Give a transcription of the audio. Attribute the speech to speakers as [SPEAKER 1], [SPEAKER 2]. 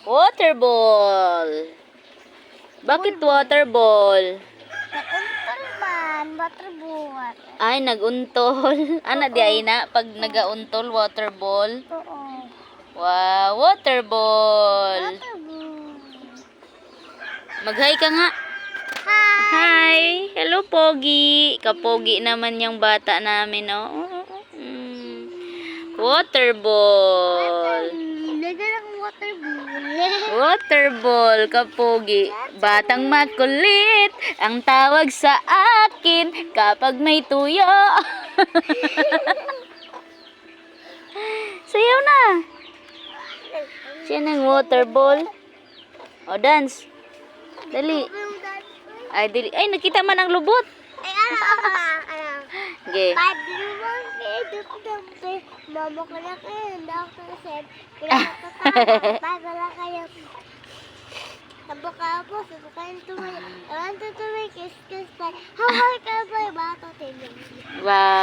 [SPEAKER 1] Water ball. Bakit water ball?
[SPEAKER 2] Naguntol man, water ball.
[SPEAKER 1] Ay, naguntol. Ana di ay na pag nagauntol water ball.
[SPEAKER 2] Oo.
[SPEAKER 1] Wow, water ball.
[SPEAKER 2] Water ball.
[SPEAKER 1] Mag-hi ka nga.
[SPEAKER 2] Hi!
[SPEAKER 1] Hi. Hello, Pogi. Kapogi naman yung bata namin, oh. Water ball.
[SPEAKER 2] Nagalang water ball.
[SPEAKER 1] Water ball, kapogi. Batang makulit ang tawag sa akin kapag may tuyo. Sayaw na. Siya ng water ball. O, dance. Dali. Ay, dali. Ay, nakita man ang lubot.
[SPEAKER 2] Ay, ano.
[SPEAKER 1] Okay.
[SPEAKER 2] Padrumang eduk-dumpe. Mama ko na kayo. Dr. Seb. Pinakatawa. Bago lang kayo. Tabuka po. Susukain tumay. Alam to tumay. Kiss-kiss tayo. Hawal ka ba? Bato tayo.
[SPEAKER 1] Wow.